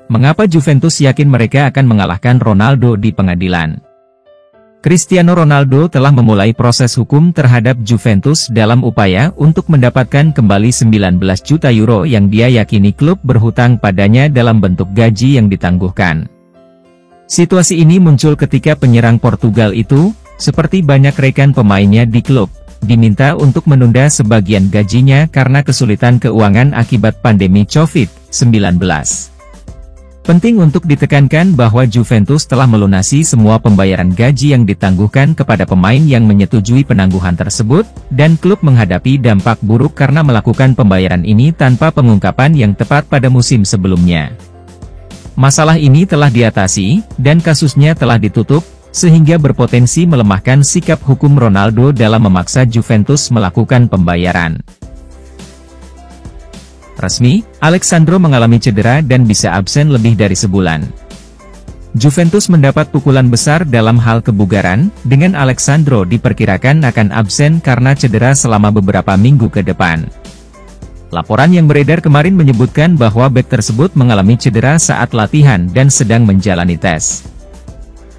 Mengapa Juventus yakin mereka akan mengalahkan Ronaldo di pengadilan? Cristiano Ronaldo telah memulai proses hukum terhadap Juventus dalam upaya untuk mendapatkan kembali 19 juta euro yang dia yakini klub berhutang padanya dalam bentuk gaji yang ditangguhkan. Situasi ini muncul ketika penyerang Portugal itu, seperti banyak rekan pemainnya di klub, diminta untuk menunda sebagian gajinya karena kesulitan keuangan akibat pandemi COVID-19. Penting untuk ditekankan bahwa Juventus telah melunasi semua pembayaran gaji yang ditangguhkan kepada pemain yang menyetujui penangguhan tersebut, dan klub menghadapi dampak buruk karena melakukan pembayaran ini tanpa pengungkapan yang tepat pada musim sebelumnya. Masalah ini telah diatasi, dan kasusnya telah ditutup, sehingga berpotensi melemahkan sikap hukum Ronaldo dalam memaksa Juventus melakukan pembayaran. Resmi, Alex Sandro mengalami cedera dan bisa absen lebih dari sebulan. Juventus mendapat pukulan besar dalam hal kebugaran, dengan Alex Sandro diperkirakan akan absen karena cedera selama beberapa minggu ke depan. Laporan yang beredar kemarin menyebutkan bahwa bek tersebut mengalami cedera saat latihan dan sedang menjalani tes.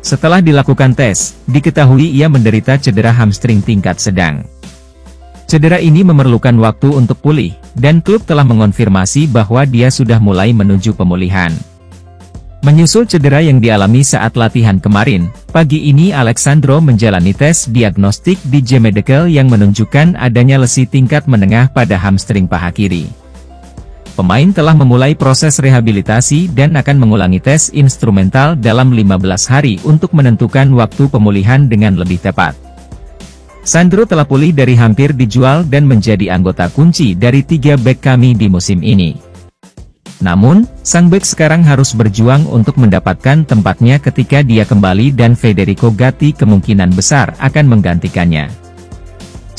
Setelah dilakukan tes, diketahui ia menderita cedera hamstring tingkat sedang. Cedera ini memerlukan waktu untuk pulih, dan klub telah mengonfirmasi bahwa dia sudah mulai menuju pemulihan. Menyusul cedera yang dialami saat latihan kemarin, pagi ini Alex Sandro menjalani tes diagnostik di J-Medical yang menunjukkan adanya lesi tingkat menengah pada hamstring paha kiri. Pemain telah memulai proses rehabilitasi dan akan mengulangi tes instrumental dalam 15 hari untuk menentukan waktu pemulihan dengan lebih tepat. Sandro telah pulih dari hampir dijual dan menjadi anggota kunci dari 3 bek kami di musim ini. Namun, sang bek sekarang harus berjuang untuk mendapatkan tempatnya ketika dia kembali dan Federico Gatti kemungkinan besar akan menggantikannya.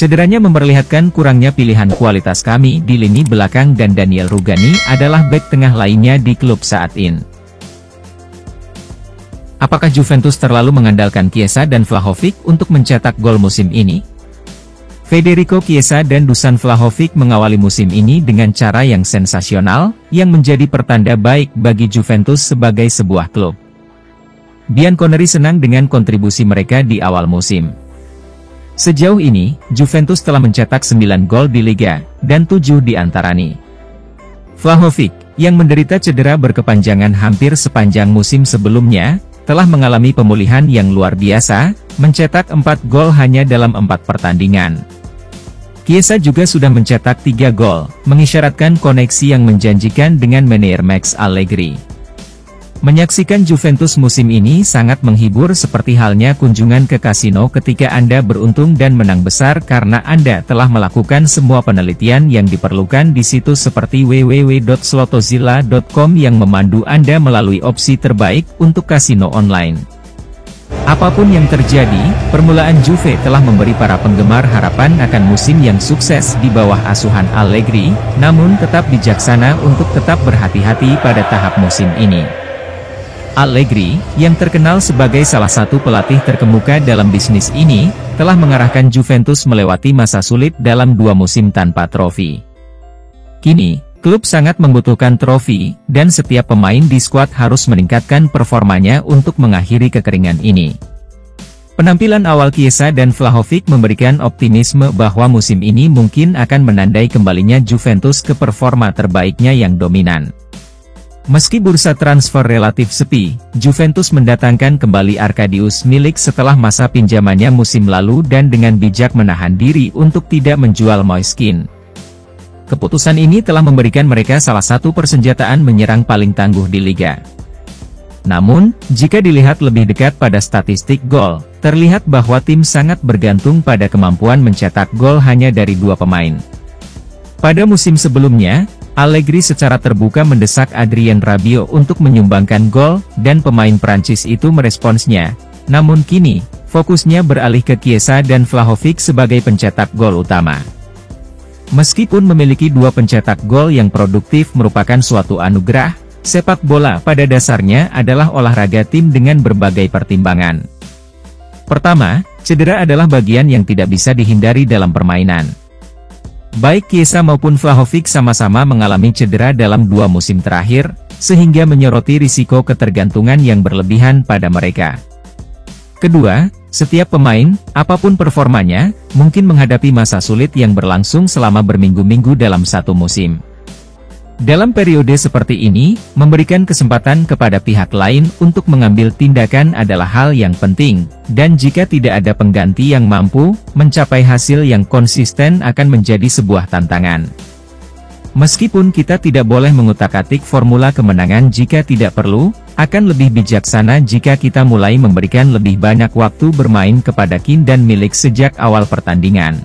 Cederanya memperlihatkan kurangnya pilihan kualitas kami di lini belakang dan Daniel Rugani adalah bek tengah lainnya di klub saat ini. Apakah Juventus terlalu mengandalkan Chiesa dan Vlahovic untuk mencetak gol musim ini? Federico Chiesa dan Dusan Vlahovic mengawali musim ini dengan cara yang sensasional, yang menjadi pertanda baik bagi Juventus sebagai sebuah klub. Bianconeri senang dengan kontribusi mereka di awal musim. Sejauh ini, Juventus telah mencetak 9 gol di Liga, dan 7 di antaranya. Vlahovic, yang menderita cedera berkepanjangan hampir sepanjang musim sebelumnya, telah mengalami pemulihan yang luar biasa, mencetak 4 gol hanya dalam 4 pertandingan. Chiesa juga sudah mencetak 3 gol, mengisyaratkan koneksi yang menjanjikan dengan manajer Max Allegri. Menyaksikan Juventus musim ini sangat menghibur seperti halnya kunjungan ke kasino ketika Anda beruntung dan menang besar karena Anda telah melakukan semua penelitian yang diperlukan di situs seperti www.slotozilla.com yang memandu Anda melalui opsi terbaik untuk kasino online. Apapun yang terjadi, permulaan Juve telah memberi para penggemar harapan akan musim yang sukses di bawah asuhan Allegri, namun tetap bijaksana untuk tetap berhati-hati pada tahap musim ini. Allegri, yang terkenal sebagai salah satu pelatih terkemuka dalam bisnis ini, telah mengarahkan Juventus melewati masa sulit dalam 2 musim tanpa trofi. Kini, klub sangat membutuhkan trofi, dan setiap pemain di skuad harus meningkatkan performanya untuk mengakhiri kekeringan ini. Penampilan awal Chiesa dan Vlahovic memberikan optimisme bahwa musim ini mungkin akan menandai kembalinya Juventus ke performa terbaiknya yang dominan. Meski bursa transfer relatif sepi, Juventus mendatangkan kembali Arkadiusz Milik setelah masa pinjamannya musim lalu dan dengan bijak menahan diri untuk tidak menjual Moiskin. Keputusan ini telah memberikan mereka salah satu persenjataan menyerang paling tangguh di liga. Namun, jika dilihat lebih dekat pada statistik gol, terlihat bahwa tim sangat bergantung pada kemampuan mencetak gol hanya dari 2 pemain. Pada musim sebelumnya, Allegri secara terbuka mendesak Adrien Rabiot untuk menyumbangkan gol, dan pemain Prancis itu meresponsnya. Namun kini, fokusnya beralih ke Chiesa dan Vlahovic sebagai pencetak gol utama. Meskipun memiliki 2 pencetak gol yang produktif merupakan suatu anugerah, sepak bola pada dasarnya adalah olahraga tim dengan berbagai pertimbangan. Pertama, cedera adalah bagian yang tidak bisa dihindari dalam permainan. Baik Chiesa maupun Vlahovic sama-sama mengalami cedera dalam 2 musim terakhir, sehingga menyoroti risiko ketergantungan yang berlebihan pada mereka. Kedua, setiap pemain, apapun performanya, mungkin menghadapi masa sulit yang berlangsung selama berminggu-minggu dalam satu musim. Dalam periode seperti ini, memberikan kesempatan kepada pihak lain untuk mengambil tindakan adalah hal yang penting, dan jika tidak ada pengganti yang mampu mencapai hasil yang konsisten akan menjadi sebuah tantangan. Meskipun kita tidak boleh mengutak-atik formula kemenangan jika tidak perlu, akan lebih bijaksana jika kita mulai memberikan lebih banyak waktu bermain kepada Keane dan Milik sejak awal pertandingan.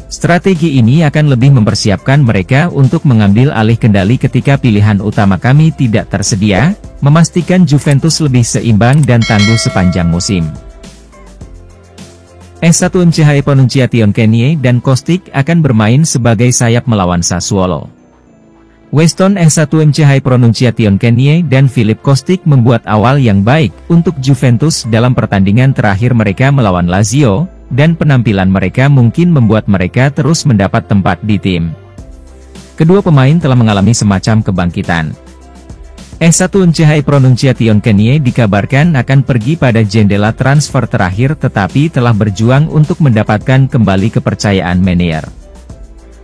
Strategi ini akan lebih mempersiapkan mereka untuk mengambil alih kendali ketika pilihan utama kami tidak tersedia, memastikan Juventus lebih seimbang dan tangguh sepanjang musim. S1 MCHI Pronunciation Kenie dan Kostic akan bermain sebagai sayap melawan Sassuolo. Weston S1 MCHI Pronunciation Kenie dan Philip Kostic membuat awal yang baik untuk Juventus dalam pertandingan terakhir mereka melawan Lazio, dan penampilan mereka mungkin membuat mereka terus mendapat tempat di tim. Kedua pemain telah mengalami semacam kebangkitan. S1 MCHI Pronunciation Kenie dikabarkan akan pergi pada jendela transfer terakhir tetapi telah berjuang untuk mendapatkan kembali kepercayaan Meunier.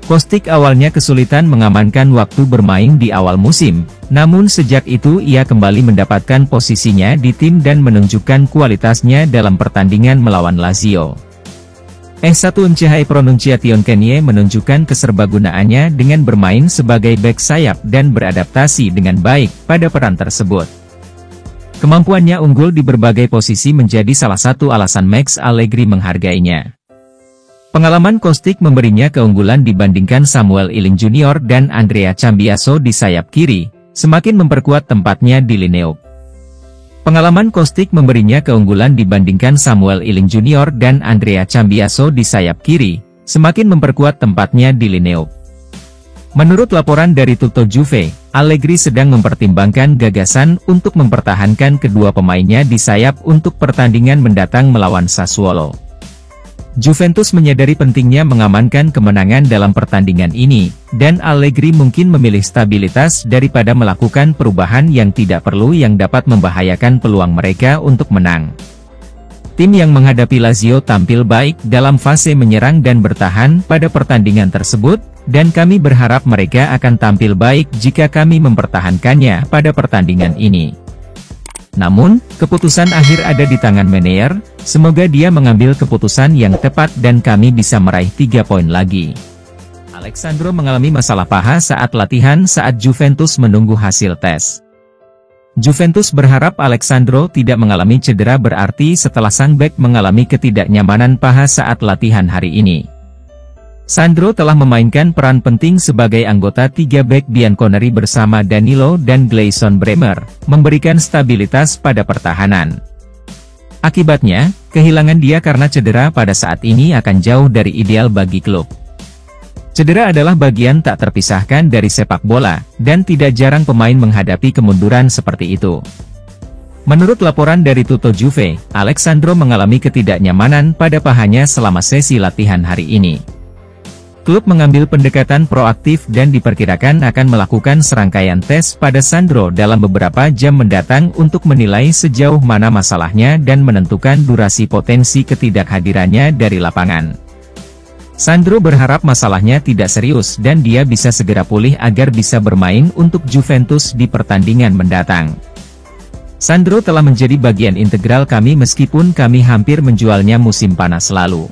Kostic awalnya kesulitan mengamankan waktu bermain di awal musim, namun sejak itu ia kembali mendapatkan posisinya di tim dan menunjukkan kualitasnya dalam pertandingan melawan Lazio. S1 MCHI Pronunciation Kenie menunjukkan keserbagunaannya dengan bermain sebagai bek sayap dan beradaptasi dengan baik pada peran tersebut. Kemampuannya unggul di berbagai posisi menjadi salah satu alasan Max Allegri menghargainya. Pengalaman Kostic memberinya keunggulan dibandingkan Samuel Iling Junior dan Andrea Cambiaso di sayap kiri, semakin memperkuat tempatnya di Lineup. Pengalaman Kostic memberinya keunggulan dibandingkan Samuel Iling Junior dan Andrea Cambiaso di sayap kiri, semakin memperkuat tempatnya di Lineup. Menurut laporan dari Tutto Juve, Allegri sedang mempertimbangkan gagasan untuk mempertahankan kedua pemainnya di sayap untuk pertandingan mendatang melawan Sassuolo. Juventus menyadari pentingnya mengamankan kemenangan dalam pertandingan ini, dan Allegri mungkin memilih stabilitas daripada melakukan perubahan yang tidak perlu yang dapat membahayakan peluang mereka untuk menang. Tim yang menghadapi Lazio tampil baik dalam fase menyerang dan bertahan pada pertandingan tersebut, dan kami berharap mereka akan tampil baik jika kami mempertahankannya pada pertandingan ini. Namun, keputusan akhir ada di tangan Meunier, semoga dia mengambil keputusan yang tepat dan kami bisa meraih 3 poin lagi. Alex Sandro mengalami masalah paha saat latihan saat Juventus menunggu hasil tes. Juventus berharap Alex Sandro tidak mengalami cedera berarti setelah sang bek mengalami ketidaknyamanan paha saat latihan hari ini. Sandro telah memainkan peran penting sebagai anggota 3 bek Bianconeri bersama Danilo dan Gleison Bremer, memberikan stabilitas pada pertahanan. Akibatnya, kehilangan dia karena cedera pada saat ini akan jauh dari ideal bagi klub. Cedera adalah bagian tak terpisahkan dari sepak bola, dan tidak jarang pemain menghadapi kemunduran seperti itu. Menurut laporan dari Tutto Juve, Alex Sandro mengalami ketidaknyamanan pada pahanya selama sesi latihan hari ini. Klub mengambil pendekatan proaktif dan diperkirakan akan melakukan serangkaian tes pada Sandro dalam beberapa jam mendatang untuk menilai sejauh mana masalahnya dan menentukan durasi potensi ketidakhadirannya dari lapangan. Sandro berharap masalahnya tidak serius dan dia bisa segera pulih agar bisa bermain untuk Juventus di pertandingan mendatang. Sandro telah menjadi bagian integral kami meskipun kami hampir menjualnya musim panas lalu.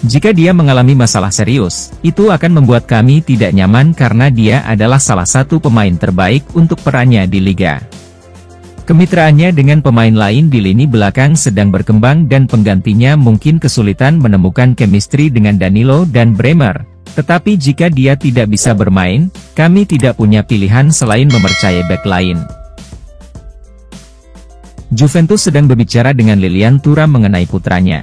Jika dia mengalami masalah serius, itu akan membuat kami tidak nyaman karena dia adalah salah satu pemain terbaik untuk perannya di Liga. Kemitraannya dengan pemain lain di lini belakang sedang berkembang dan penggantinya mungkin kesulitan menemukan chemistry dengan Danilo dan Bremer. Tetapi jika dia tidak bisa bermain, kami tidak punya pilihan selain mempercayai bek lain. Juventus sedang berbicara dengan Lilian Thuram mengenai putranya.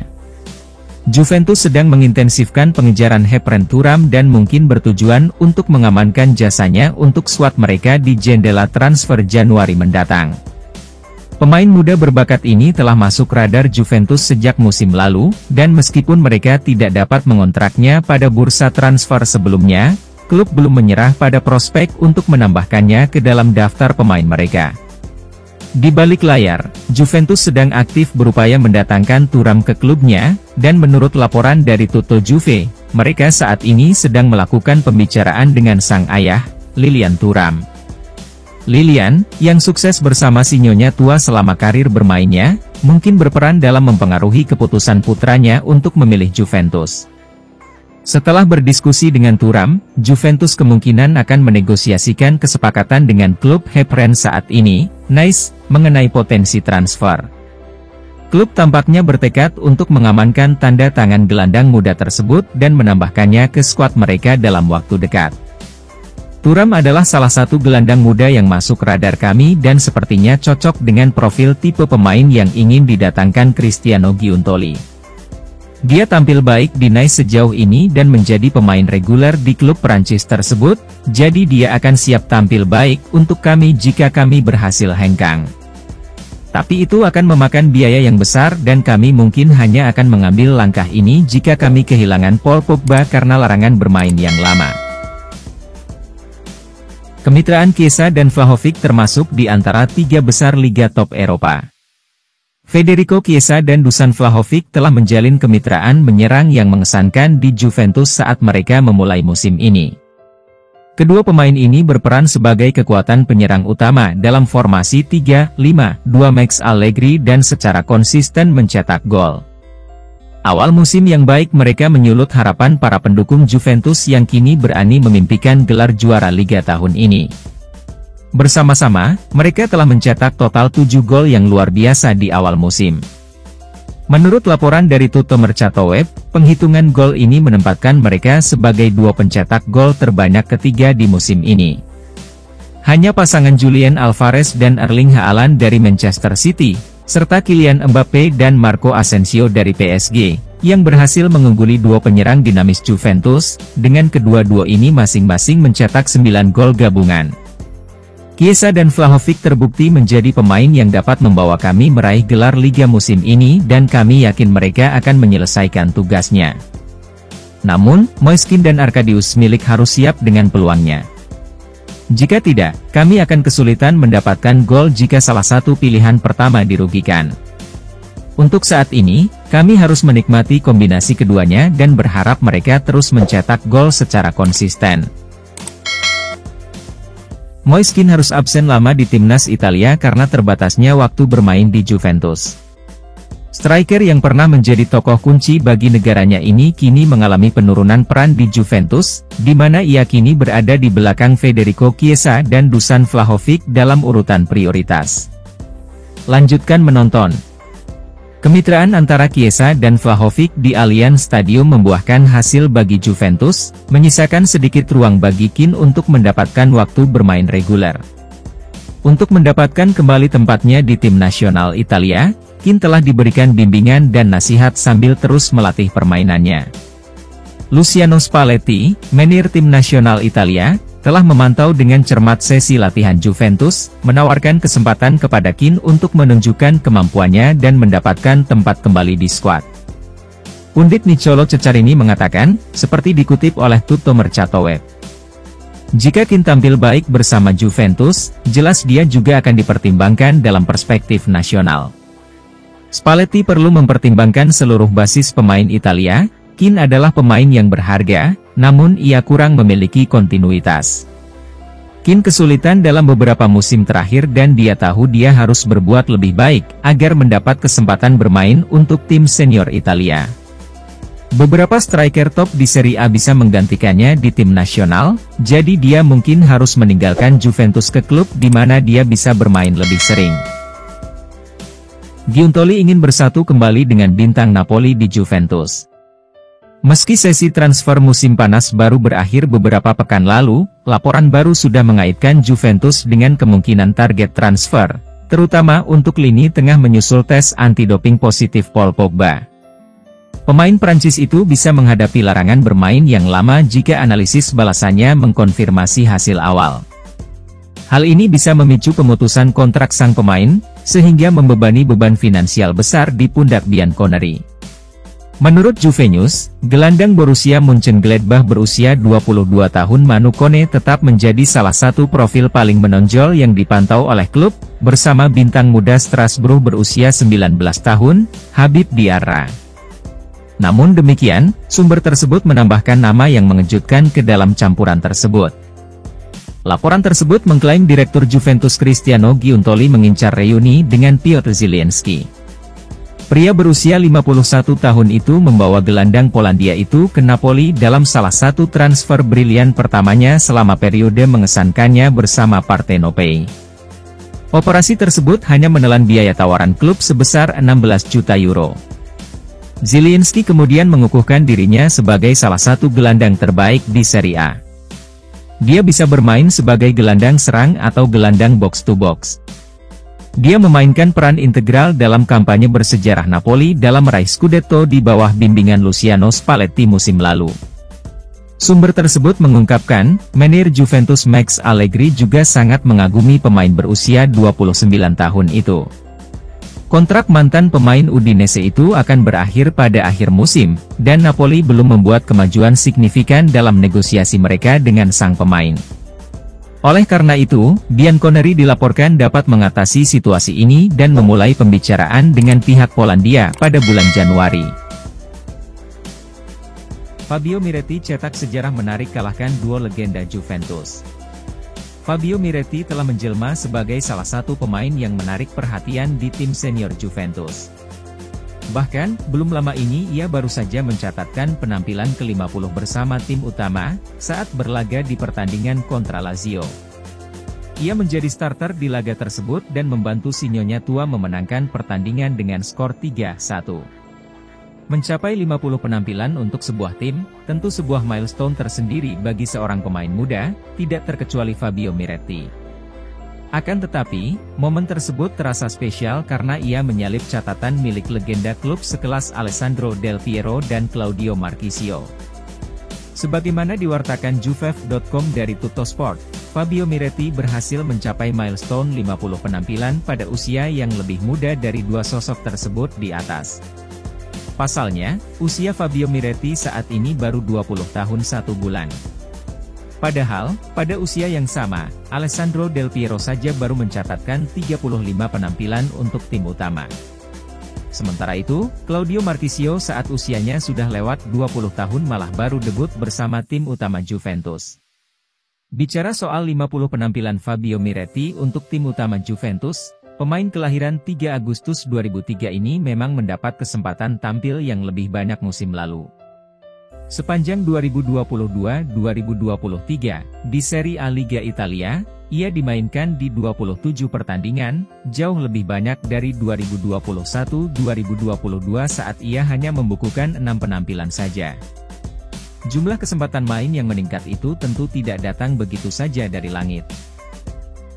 Juventus sedang mengintensifkan pengejaran Khéphren Thuram dan mungkin bertujuan untuk mengamankan jasanya untuk skuad mereka di jendela transfer Januari mendatang. Pemain muda berbakat ini telah masuk radar Juventus sejak musim lalu, dan meskipun mereka tidak dapat mengontraknya pada bursa transfer sebelumnya, klub belum menyerah pada prospek untuk menambahkannya ke dalam daftar pemain mereka. Di balik layar, Juventus sedang aktif berupaya mendatangkan Thuram ke klubnya, dan menurut laporan dari Tutto Juve, mereka saat ini sedang melakukan pembicaraan dengan sang ayah, Lilian Thuram. Lilian, yang sukses bersama si nyonya tua selama karir bermainnya, mungkin berperan dalam mempengaruhi keputusan putranya untuk memilih Juventus. Setelah berdiskusi dengan Thuram, Juventus kemungkinan akan menegosiasikan kesepakatan dengan klub Hepreen saat ini, Nice, mengenai potensi transfer. Klub tampaknya bertekad untuk mengamankan tanda tangan gelandang muda tersebut dan menambahkannya ke skuad mereka dalam waktu dekat. Thuram adalah salah satu gelandang muda yang masuk radar kami dan sepertinya cocok dengan profil tipe pemain yang ingin didatangkan Cristiano Giuntoli. Dia tampil baik di Nice sejauh ini dan menjadi pemain reguler di klub Prancis tersebut, jadi dia akan siap tampil baik untuk kami jika kami berhasil hengkang. Tapi itu akan memakan biaya yang besar dan kami mungkin hanya akan mengambil langkah ini jika kami kehilangan Paul Pogba karena larangan bermain yang lama. Kemitraan Chiesa dan Vlahovic termasuk di antara 3 besar liga top Eropa. Federico Chiesa dan Dusan Vlahovic telah menjalin kemitraan menyerang yang mengesankan di Juventus saat mereka memulai musim ini. Kedua pemain ini berperan sebagai kekuatan penyerang utama dalam formasi 3-5-2 Max Allegri dan secara konsisten mencetak gol. Awal musim yang baik mereka menyulut harapan para pendukung Juventus yang kini berani memimpikan gelar juara Liga tahun ini. Bersama-sama, mereka telah mencetak total 7 gol yang luar biasa di awal musim. Menurut laporan dari Tutto Mercato Web, penghitungan gol ini menempatkan mereka sebagai 2 pencetak gol terbanyak ketiga di musim ini. Hanya pasangan Julian Alvarez dan Erling Haaland dari Manchester City, serta Kylian Mbappe dan Marco Asensio dari PSG, yang berhasil mengungguli 2 penyerang dinamis Juventus, dengan kedua-dua ini masing-masing mencetak 9 gol gabungan. Chiesa dan Vlahovic terbukti menjadi pemain yang dapat membawa kami meraih gelar Liga musim ini dan kami yakin mereka akan menyelesaikan tugasnya. Namun, Moiskin dan Arkadiusz Milik harus siap dengan peluangnya. Jika tidak, kami akan kesulitan mendapatkan gol jika salah satu pilihan pertama dirugikan. Untuk saat ini, kami harus menikmati kombinasi keduanya dan berharap mereka terus mencetak gol secara konsisten. Moiskin harus absen lama di timnas Italia karena terbatasnya waktu bermain di Juventus. Striker yang pernah menjadi tokoh kunci bagi negaranya ini kini mengalami penurunan peran di Juventus, di mana ia kini berada di belakang Federico Chiesa dan Dusan Vlahovic dalam urutan prioritas. Lanjutkan menonton. Kemitraan antara Chiesa dan Vlahovic di Allianz Stadium membuahkan hasil bagi Juventus, menyisakan sedikit ruang bagi Kean untuk mendapatkan waktu bermain reguler. Untuk mendapatkan kembali tempatnya di tim nasional Italia, Kean telah diberikan bimbingan dan nasihat sambil terus melatih permainannya. Luciano Spalletti, manajer tim nasional Italia, telah memantau dengan cermat sesi latihan Juventus, menawarkan kesempatan kepada Kean untuk menunjukkan kemampuannya dan mendapatkan tempat kembali di skuad. Pundit Niccolò Cecarini mengatakan, seperti dikutip oleh Tutto Mercato Web, jika Kean tampil baik bersama Juventus, jelas dia juga akan dipertimbangkan dalam perspektif nasional. Spalletti perlu mempertimbangkan seluruh basis pemain Italia. Kean adalah pemain yang berharga, namun ia kurang memiliki kontinuitas. Kean kesulitan dalam beberapa musim terakhir dan dia tahu dia harus berbuat lebih baik, agar mendapat kesempatan bermain untuk tim senior Italia. Beberapa striker top di Serie A bisa menggantikannya di tim nasional, jadi dia mungkin harus meninggalkan Juventus ke klub di mana dia bisa bermain lebih sering. Giuntoli ingin bersatu kembali dengan bintang Napoli di Juventus. Meski sesi transfer musim panas baru berakhir beberapa pekan lalu, laporan baru sudah mengaitkan Juventus dengan kemungkinan target transfer, terutama untuk lini tengah menyusul tes anti-doping positif Paul Pogba. Pemain Prancis itu bisa menghadapi larangan bermain yang lama jika analisis balasannya mengkonfirmasi hasil awal. Hal ini bisa memicu pemutusan kontrak sang pemain, sehingga membebani beban finansial besar di pundak Bianconeri. Menurut Juve News, gelandang Borussia Mönchengladbach berusia 22 tahun Manu Kone tetap menjadi salah satu profil paling menonjol yang dipantau oleh klub, bersama bintang muda Strasbourg berusia 19 tahun, Habib Diarra. Namun demikian, sumber tersebut menambahkan nama yang mengejutkan ke dalam campuran tersebut. Laporan tersebut mengklaim Direktur Juventus Cristiano Giuntoli mengincar reuni dengan Piotr Zielinski. Pria berusia 51 tahun itu membawa gelandang Polandia itu ke Napoli dalam salah satu transfer brilian pertamanya selama periode mengesankannya bersama Partenope. Operasi tersebut hanya menelan biaya tawaran klub sebesar 16 juta euro. Zielinski kemudian mengukuhkan dirinya sebagai salah satu gelandang terbaik di Serie A. Dia bisa bermain sebagai gelandang serang atau gelandang box-to-box. Dia memainkan peran integral dalam kampanye bersejarah Napoli dalam meraih Scudetto di bawah bimbingan Luciano Spalletti musim lalu. Sumber tersebut mengungkapkan, manajer Juventus Max Allegri juga sangat mengagumi pemain berusia 29 tahun itu. Kontrak mantan pemain Udinese itu akan berakhir pada akhir musim, dan Napoli belum membuat kemajuan signifikan dalam negosiasi mereka dengan sang pemain. Oleh karena itu, Bianconeri dilaporkan dapat mengatasi situasi ini dan memulai pembicaraan dengan pihak Polandia pada bulan Januari. Fabio Miretti cetak sejarah menarik kalahkan duo legenda Juventus. Fabio Miretti telah menjelma sebagai salah satu pemain yang menarik perhatian di tim senior Juventus. Bahkan, belum lama ini ia baru saja mencatatkan penampilan ke-50 bersama tim utama, saat berlaga di pertandingan kontra Lazio. Ia menjadi starter di laga tersebut dan membantu Sinyonya tua memenangkan pertandingan dengan skor 3-1. Mencapai 50 penampilan untuk sebuah tim, tentu sebuah milestone tersendiri bagi seorang pemain muda, tidak terkecuali Fabio Miretti. Akan tetapi, momen tersebut terasa spesial karena ia menyalip catatan milik legenda klub sekelas Alessandro Del Piero dan Claudio Marchisio. Sebagaimana diwartakan Juve.com dari Tuttosport, Fabio Miretti berhasil mencapai milestone 50 penampilan pada usia yang lebih muda dari dua sosok tersebut di atas. Pasalnya, usia Fabio Miretti saat ini baru 20 tahun 1 bulan. Padahal, pada usia yang sama, Alessandro Del Piero saja baru mencatatkan 35 penampilan untuk tim utama. Sementara itu, Claudio Marchisio saat usianya sudah lewat 20 tahun malah baru debut bersama tim utama Juventus. Bicara soal 50 penampilan Fabio Miretti untuk tim utama Juventus, pemain kelahiran 3 Agustus 2003 ini memang mendapat kesempatan tampil yang lebih banyak musim lalu. Sepanjang 2022-2023, di Serie A Liga Italia, ia dimainkan di 27 pertandingan, jauh lebih banyak dari 2021-2022 saat ia hanya membukukan 6 penampilan saja. Jumlah kesempatan main yang meningkat itu tentu tidak datang begitu saja dari langit.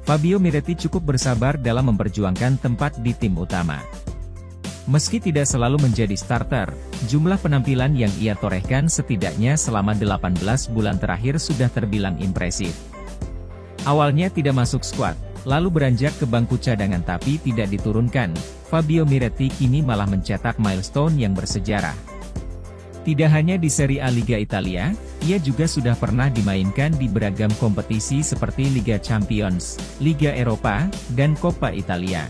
Fabio Miretti cukup bersabar dalam memperjuangkan tempat di tim utama. Meski tidak selalu menjadi starter, jumlah penampilan yang ia torehkan setidaknya selama 18 bulan terakhir sudah terbilang impresif. Awalnya tidak masuk skuad, lalu beranjak ke bangku cadangan tapi tidak diturunkan, Fabio Miretti kini malah mencetak milestone yang bersejarah. Tidak hanya di Serie A Liga Italia, ia juga sudah pernah dimainkan di beragam kompetisi seperti Liga Champions, Liga Eropa, dan Coppa Italia.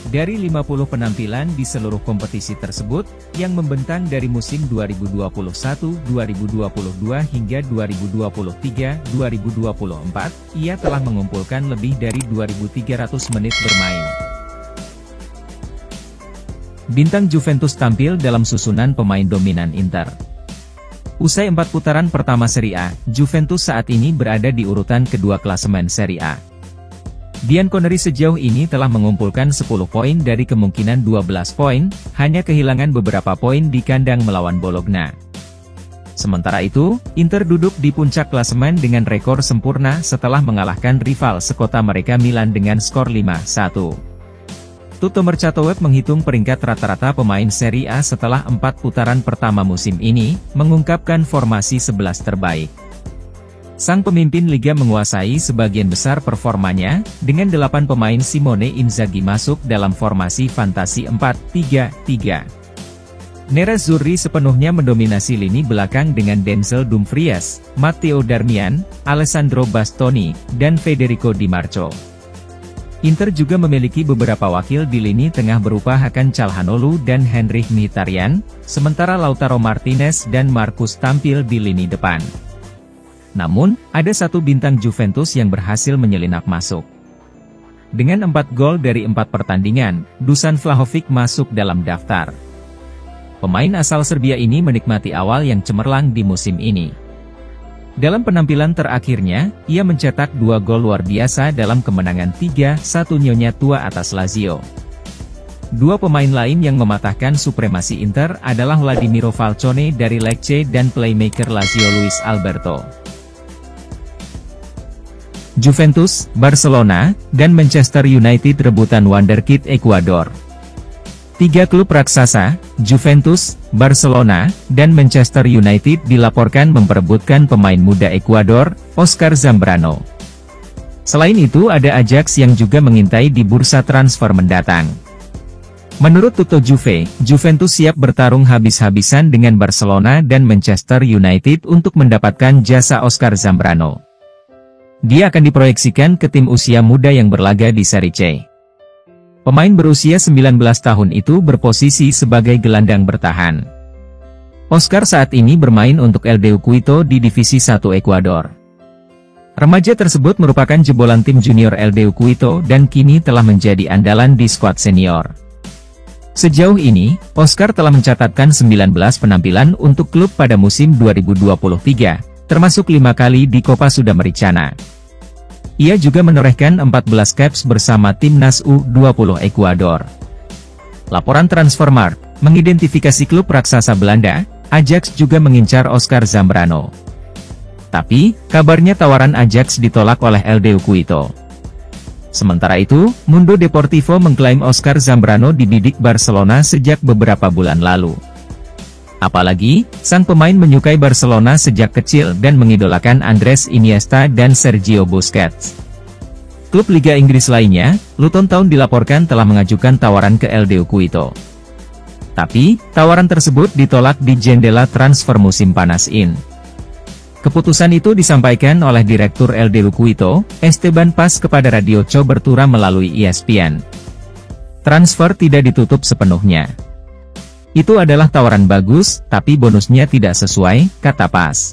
Dari 50 penampilan di seluruh kompetisi tersebut, yang membentang dari musim 2021-2022 hingga 2023-2024, ia telah mengumpulkan lebih dari 2.300 menit bermain. Bintang Juventus tampil dalam susunan pemain dominan Inter. Usai 4 putaran pertama Serie A, Juventus saat ini berada di urutan kedua klasemen Serie A. Bianconeri sejauh ini telah mengumpulkan 10 poin dari kemungkinan 12 poin, hanya kehilangan beberapa poin di kandang melawan Bologna. Sementara itu, Inter duduk di puncak klasemen dengan rekor sempurna setelah mengalahkan rival sekota mereka Milan dengan skor 5-1. Tuttomercato menghitung peringkat rata-rata pemain Serie A setelah 4 putaran pertama musim ini, mengungkapkan formasi 11 terbaik. sang pemimpin liga menguasai sebagian besar performanya, dengan 8 pemain Simone Inzaghi masuk dalam formasi fantasi 4-3-3. Nerazzurri sepenuhnya mendominasi lini belakang dengan Denzel Dumfries, Matteo Darmian, Alessandro Bastoni, dan Federico Di Marco. Inter juga memiliki beberapa wakil di lini tengah berupa Hakan Calhanoglu dan Henrikh Mkhitaryan, sementara Lautaro Martinez dan Marcus tampil di lini depan. Namun, ada satu bintang Juventus yang berhasil menyelinap masuk. Dengan 4 gol dari 4 pertandingan, Dusan Vlahovic masuk dalam daftar. Pemain asal Serbia ini menikmati awal yang cemerlang di musim ini. Dalam penampilan terakhirnya, ia mencetak 2 gol luar biasa dalam kemenangan 3-1 Nyonya Tua atas Lazio. 2 pemain lain yang mematahkan supremasi Inter adalah Vladimiro Falcone dari Lecce dan playmaker Lazio Luis Alberto. Juventus, Barcelona, dan Manchester United rebutan wonderkid Ekuador. 3 klub raksasa, Juventus, Barcelona, dan Manchester United dilaporkan memperebutkan pemain muda Ekuador, Oscar Zambrano. Selain itu ada Ajax yang juga mengintai di bursa transfer mendatang. Menurut Tutto Juve, Juventus siap bertarung habis-habisan dengan Barcelona dan Manchester United untuk mendapatkan jasa Oscar Zambrano. Dia akan diproyeksikan ke tim usia muda yang berlaga di Serie C. Pemain berusia 19 tahun itu berposisi sebagai gelandang bertahan. Oscar saat ini bermain untuk LDU Quito di Divisi 1 Ekuador. Remaja tersebut merupakan jebolan tim junior LDU Quito dan kini telah menjadi andalan di skuad senior. Sejauh ini, Oscar telah mencatatkan 19 penampilan untuk klub pada musim 2023, termasuk 5 kali di Copa Sudamericana. Ia juga menorehkan 14 caps bersama timnas U20 Ekuador. Laporan Transfermarkt mengidentifikasi klub raksasa Belanda, Ajax juga mengincar Oscar Zambrano. Tapi, kabarnya tawaran Ajax ditolak oleh LDU Quito. Sementara itu, Mundo Deportivo mengklaim Oscar Zambrano dibidik Barcelona sejak beberapa bulan lalu. Apalagi, sang pemain menyukai Barcelona sejak kecil dan mengidolakan Andres Iniesta dan Sergio Busquets. Klub Liga Inggris lainnya, Luton Town dilaporkan telah mengajukan tawaran ke LDU Quito. Tapi, tawaran tersebut ditolak di jendela transfer musim panas ini. Keputusan itu disampaikan oleh Direktur LDU Quito, Esteban Paz kepada Radio Cobertura melalui ESPN. Transfer tidak ditutup sepenuhnya. Itu adalah tawaran bagus, tapi bonusnya tidak sesuai, kata Paz.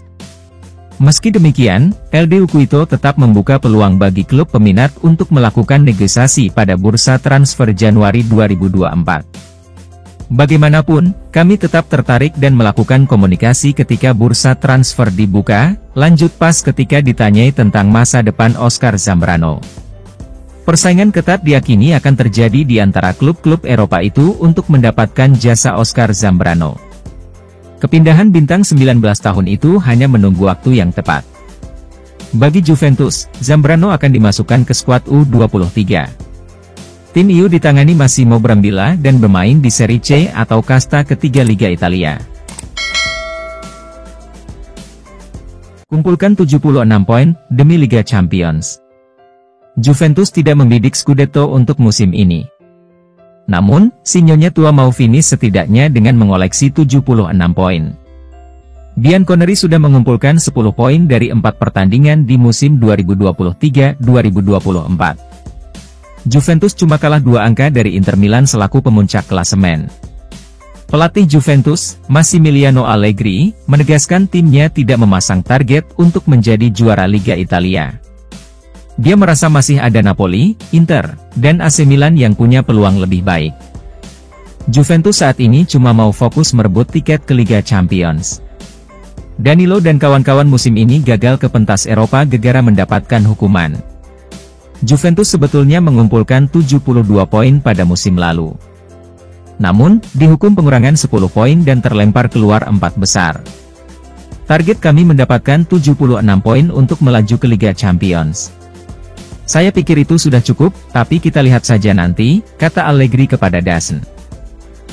Meski demikian, LDU Quito tetap membuka peluang bagi klub peminat untuk melakukan negosiasi pada bursa transfer Januari 2024. Bagaimanapun, kami tetap tertarik dan melakukan komunikasi ketika bursa transfer dibuka, lanjut Paz ketika ditanyai tentang masa depan Oscar Zambrano. Persaingan ketat diyakini akan terjadi di antara klub-klub Eropa itu untuk mendapatkan jasa Oscar Zambrano. Kepindahan bintang 19 tahun itu hanya menunggu waktu yang tepat. Bagi Juventus, Zambrano akan dimasukkan ke skuad U23. Tim itu ditangani Massimo Brambilla dan bermain di Serie C atau kasta ketiga Liga Italia. Kumpulkan 76 poin demi Liga Champions. Juventus tidak membidik Scudetto untuk musim ini. Namun, si Nyonya Tua mau finish setidaknya dengan mengoleksi 76 poin. Bianconeri sudah mengumpulkan 10 poin dari 4 pertandingan di musim 2023-2024. Juventus cuma kalah 2 angka dari Inter Milan selaku pemuncak klasemen. Pelatih Juventus, Massimiliano Allegri, menegaskan timnya tidak memasang target untuk menjadi juara Liga Italia. Dia merasa masih ada Napoli, Inter, dan AC Milan yang punya peluang lebih baik. Juventus saat ini cuma mau fokus merebut tiket ke Liga Champions. Danilo dan kawan-kawan musim ini gagal ke pentas Eropa gara-gara mendapatkan hukuman. Juventus sebetulnya mengumpulkan 72 poin pada musim lalu. Namun, dihukum pengurangan 10 poin dan terlempar keluar 4 besar. Target kami mendapatkan 76 poin untuk melaju ke Liga Champions. Saya pikir itu sudah cukup, tapi kita lihat saja nanti, kata Allegri kepada DAZN.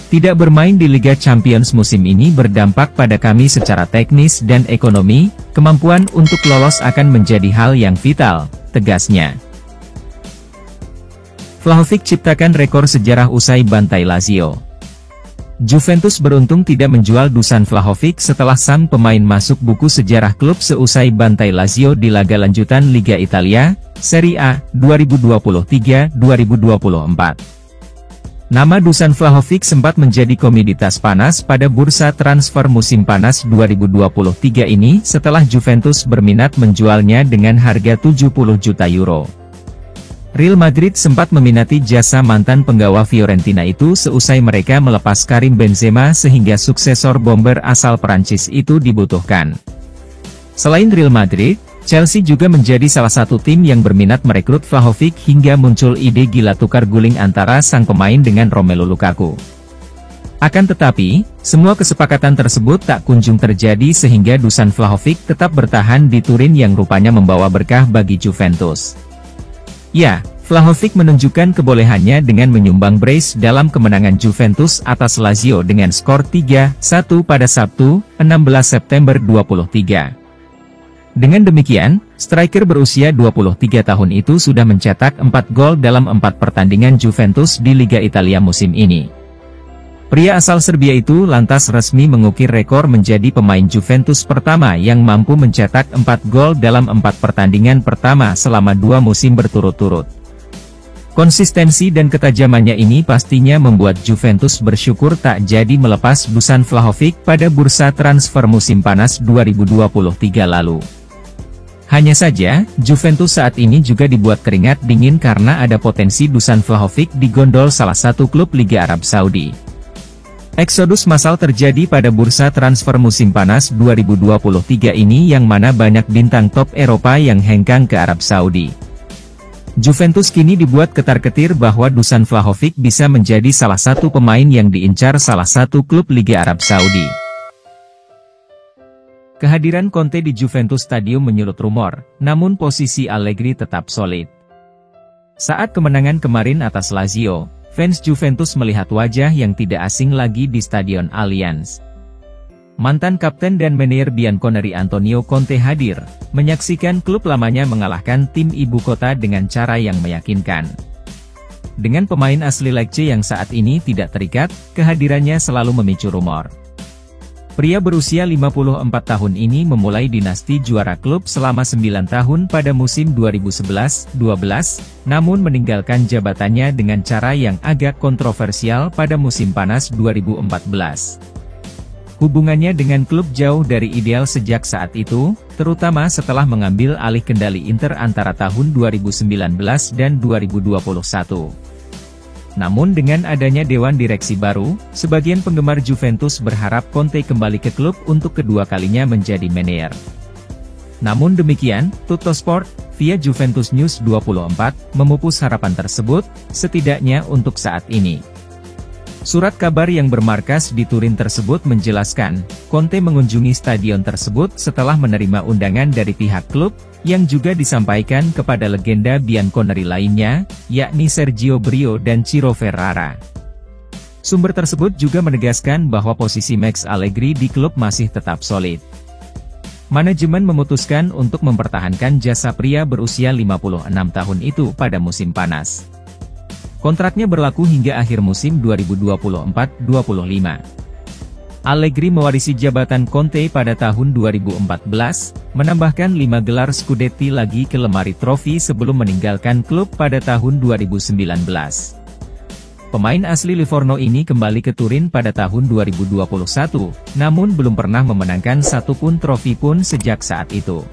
Tidak bermain di Liga Champions musim ini berdampak pada kami secara teknis dan ekonomi, kemampuan untuk lolos akan menjadi hal yang vital, tegasnya. Vlahovic ciptakan rekor sejarah usai bantai Lazio. Juventus beruntung tidak menjual Dusan Vlahovic setelah sang pemain masuk buku sejarah klub seusai bantai Lazio di laga lanjutan Liga Italia, Serie A, 2023-2024. Nama Dusan Vlahovic sempat menjadi komoditas panas pada bursa transfer musim panas 2023 ini setelah Juventus berminat menjualnya dengan harga 70 juta euro. Real Madrid sempat meminati jasa mantan penggawa Fiorentina itu seusai mereka melepas Karim Benzema sehingga suksesor bomber asal Prancis itu dibutuhkan. Selain Real Madrid, Chelsea juga menjadi salah satu tim yang berminat merekrut Vlahovic hingga muncul ide gila tukar guling antara sang pemain dengan Romelu Lukaku. Akan tetapi, semua kesepakatan tersebut tak kunjung terjadi sehingga Dusan Vlahovic tetap bertahan di Turin yang rupanya membawa berkah bagi Juventus. Ya, Vlahovic menunjukkan kebolehannya dengan menyumbang brace dalam kemenangan Juventus atas Lazio dengan skor 3-1 pada Sabtu, 16 September 2023. Dengan demikian, striker berusia 23 tahun itu sudah mencetak 4 gol dalam 4 pertandingan Juventus di Liga Italia musim ini. Pria asal Serbia itu lantas resmi mengukir rekor menjadi pemain Juventus pertama yang mampu mencetak 4 gol dalam 4 pertandingan pertama selama 2 musim berturut-turut. Konsistensi dan ketajamannya ini pastinya membuat Juventus bersyukur tak jadi melepas Dusan Vlahovic pada bursa transfer musim panas 2023 lalu. Hanya saja, Juventus saat ini juga dibuat keringat dingin karena ada potensi Dusan Vlahovic digondol salah satu klub Liga Arab Saudi. Eksodus massal terjadi pada bursa transfer musim panas 2023 ini yang mana banyak bintang top Eropa yang hengkang ke Arab Saudi. Juventus kini dibuat ketar-ketir bahwa Dusan Vlahovic bisa menjadi salah satu pemain yang diincar salah satu klub Liga Arab Saudi. Kehadiran Conte di Juventus Stadium menyulut rumor, namun posisi Allegri tetap solid. Saat kemenangan kemarin atas Lazio, fans Juventus melihat wajah yang tidak asing lagi di Stadion Allianz. Mantan kapten dan manajer Bianconeri Antonio Conte hadir, menyaksikan klub lamanya mengalahkan tim ibu kota dengan cara yang meyakinkan. Dengan pemain asli Lecce yang saat ini tidak terikat, kehadirannya selalu memicu rumor. Pria berusia 54 tahun ini memulai dinasti juara klub selama 9 tahun pada musim 2011-12, namun meninggalkan jabatannya dengan cara yang agak kontroversial pada musim panas 2014. Hubungannya dengan klub jauh dari ideal sejak saat itu, terutama setelah mengambil alih kendali Inter antara tahun 2019 dan 2021. Namun dengan adanya dewan direksi baru, sebagian penggemar Juventus berharap Conte kembali ke klub untuk kedua kalinya menjadi manajer. Namun demikian, Tuttosport, via Juventus News 24, memupus harapan tersebut, setidaknya untuk saat ini. Surat kabar yang bermarkas di Turin tersebut menjelaskan, Conte mengunjungi stadion tersebut setelah menerima undangan dari pihak klub, yang juga disampaikan kepada legenda Bianconeri lainnya, yakni Sergio Brio dan Ciro Ferrara. Sumber tersebut juga menegaskan bahwa posisi Max Allegri di klub masih tetap solid. Manajemen memutuskan untuk mempertahankan jasa pria berusia 56 tahun itu pada musim panas. Kontraknya berlaku hingga akhir musim 2024-25. Allegri mewarisi jabatan Conte pada tahun 2014, menambahkan 5 gelar Scudetti lagi ke lemari trofi sebelum meninggalkan klub pada tahun 2019. Pemain asli Livorno ini kembali ke Turin pada tahun 2021, namun belum pernah memenangkan satupun trofi pun sejak saat itu.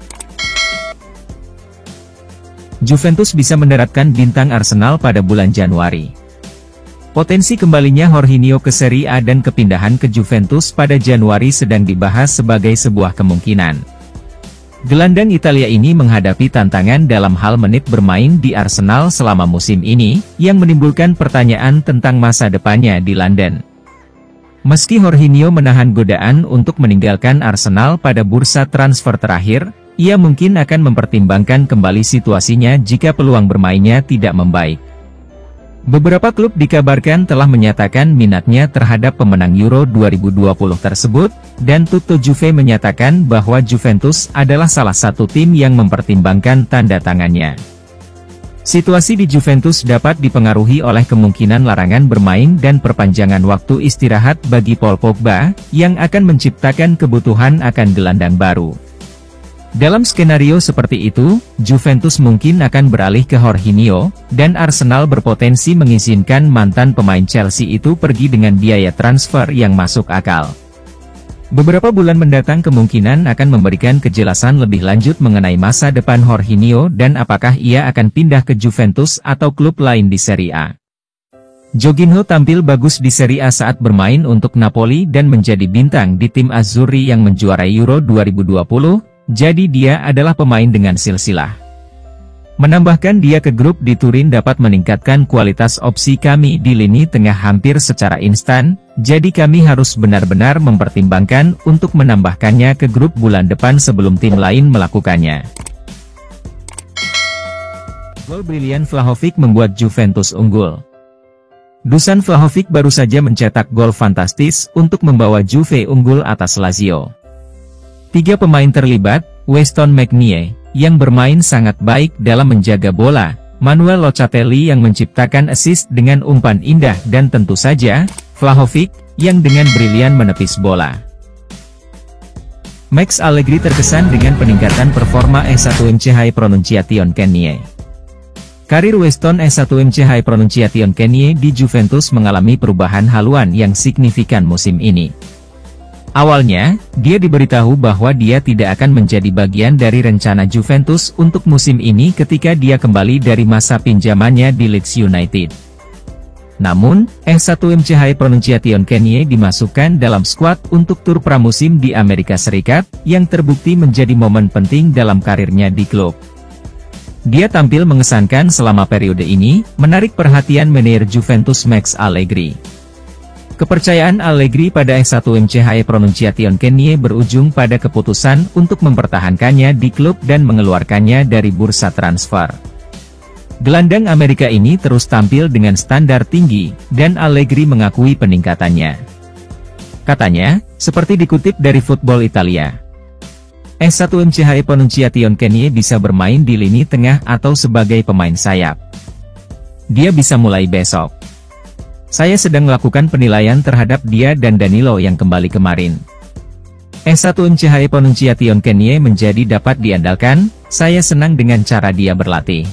Juventus bisa mendaratkan bintang Arsenal pada bulan Januari. Potensi kembalinya Jorginho ke Serie A dan kepindahan ke Juventus pada Januari sedang dibahas sebagai sebuah kemungkinan. Gelandang Italia ini menghadapi tantangan dalam hal menit bermain di Arsenal selama musim ini, yang menimbulkan pertanyaan tentang masa depannya di London. Meski Jorginho menahan godaan untuk meninggalkan Arsenal pada bursa transfer terakhir, ia mungkin akan mempertimbangkan kembali situasinya jika peluang bermainnya tidak membaik. Beberapa klub dikabarkan telah menyatakan minatnya terhadap pemenang Euro 2020 tersebut, dan Tutto Juve menyatakan bahwa Juventus adalah salah satu tim yang mempertimbangkan tanda tangannya. Situasi di Juventus dapat dipengaruhi oleh kemungkinan larangan bermain dan perpanjangan waktu istirahat bagi Paul Pogba, yang akan menciptakan kebutuhan akan gelandang baru. Dalam skenario seperti itu, Juventus mungkin akan beralih ke Jorginho, dan Arsenal berpotensi mengizinkan mantan pemain Chelsea itu pergi dengan biaya transfer yang masuk akal. Beberapa bulan mendatang kemungkinan akan memberikan kejelasan lebih lanjut mengenai masa depan Jorginho dan apakah ia akan pindah ke Juventus atau klub lain di Serie A. Jorginho tampil bagus di Serie A saat bermain untuk Napoli dan menjadi bintang di tim Azzurri yang menjuarai Euro 2020. Jadi dia adalah pemain dengan silsilah. Menambahkan dia ke grup di Turin dapat meningkatkan kualitas opsi kami di lini tengah hampir secara instan, jadi kami harus benar-benar mempertimbangkan untuk menambahkannya ke grup bulan depan sebelum tim lain melakukannya. Gol brilian Vlahovic membuat Juventus unggul. Dusan Vlahovic baru saja mencetak gol fantastis untuk membawa Juve unggul atas Lazio. 3 pemain terlibat, Weston McNeil, yang bermain sangat baik dalam menjaga bola, Manuel Locatelli yang menciptakan assist dengan umpan indah dan tentu saja, Vlahovic, yang dengan brilian menepis bola. Max Allegri terkesan dengan peningkatan performa S1MC High Pronunciation Kenny. Karir Weston S1MC High Pronunciation Kenny di Juventus mengalami perubahan haluan yang signifikan musim ini. Awalnya, dia diberitahu bahwa dia tidak akan menjadi bagian dari rencana Juventus untuk musim ini ketika dia kembali dari masa pinjamannya di Leeds United. Namun, S1MC High Pronunciation Kenny dimasukkan dalam skuad untuk tur pramusim di Amerika Serikat, yang terbukti menjadi momen penting dalam karirnya di klub. Dia tampil mengesankan selama periode ini, menarik perhatian manajer Juventus Max Allegri. Kepercayaan Allegri pada S1MC High Pronunciation Kenny berujung pada keputusan untuk mempertahankannya di klub dan mengeluarkannya dari bursa transfer. Gelandang Amerika ini terus tampil dengan standar tinggi, dan Allegri mengakui peningkatannya. Katanya, seperti dikutip dari Football Italia, S1MC High Pronunciation Kenny bisa bermain di lini tengah atau sebagai pemain sayap. Dia bisa mulai besok. Saya sedang melakukan penilaian terhadap dia dan Danilo yang kembali kemarin. S1MC High Pronunciation Kenny menjadi dapat diandalkan, saya senang dengan cara dia berlatih.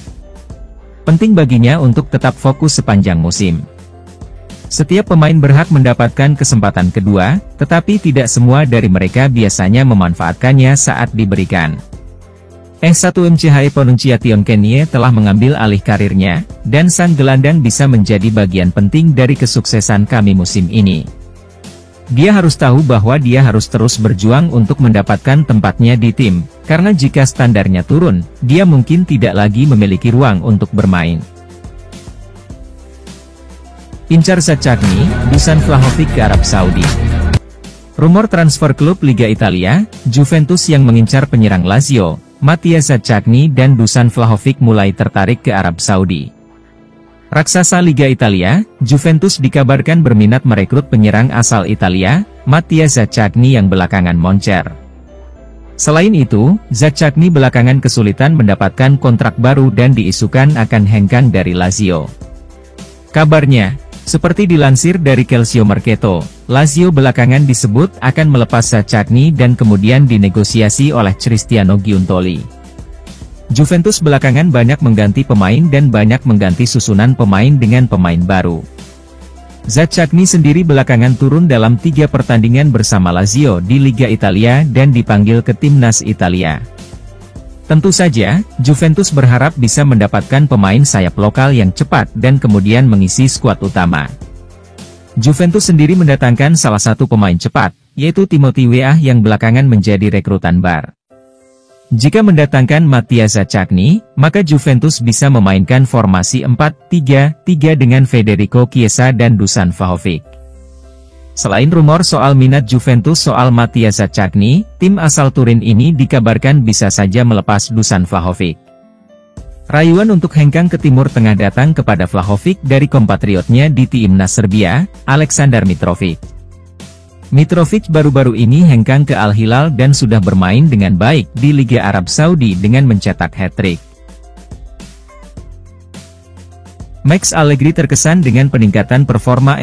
Penting baginya untuk tetap fokus sepanjang musim. Setiap pemain berhak mendapatkan kesempatan kedua, tetapi tidak semua dari mereka biasanya memanfaatkannya saat diberikan. S1MC High Pronunciation Kenny telah mengambil alih karirnya, dan sang gelandang bisa menjadi bagian penting dari kesuksesan kami musim ini. Dia harus tahu bahwa dia harus terus berjuang untuk mendapatkan tempatnya di tim, karena jika standarnya turun, dia mungkin tidak lagi memiliki ruang untuk bermain. Incar Zaccagni, Dusan Vlahovic ke Arab Saudi. Rumor transfer klub Liga Italia, Juventus yang mengincar penyerang Lazio, Mattia Zaccagni dan Dusan Vlahovic mulai tertarik ke Arab Saudi. Raksasa Liga Italia, Juventus dikabarkan berminat merekrut penyerang asal Italia, Mattia Zaccagni yang belakangan moncer. Selain itu, Zaccagni belakangan kesulitan mendapatkan kontrak baru dan diisukan akan hengkang dari Lazio. Kabarnya, seperti dilansir dari Calcio Mercato, Lazio belakangan disebut akan melepas Zaccagni dan kemudian dinegosiasi oleh Cristiano Giuntoli. Juventus belakangan banyak mengganti pemain dan banyak mengganti susunan pemain dengan pemain baru. Zaccagni sendiri belakangan turun dalam 3 pertandingan bersama Lazio di Liga Italia dan dipanggil ke timnas Italia. Tentu saja, Juventus berharap bisa mendapatkan pemain sayap lokal yang cepat dan kemudian mengisi skuad utama. Juventus sendiri mendatangkan salah satu pemain cepat, yaitu Timothy Weah yang belakangan menjadi rekrutan Bar. Jika mendatangkan Mattia Zaccagni, maka Juventus bisa memainkan formasi 4-3-3 dengan Federico Chiesa dan Dusan Vlahovic. Selain rumor soal minat Juventus soal Mattia Zaccagni, tim asal Turin ini dikabarkan bisa saja melepas Dusan Vlahovic. Rayuan untuk hengkang ke Timur Tengah datang kepada Vlahovic dari kompatriotnya di timnas Serbia, Aleksandar Mitrovic. Mitrovic baru-baru ini hengkang ke Al Hilal dan sudah bermain dengan baik di Liga Arab Saudi dengan mencetak hat-trick. Max Allegri terkesan dengan peningkatan performa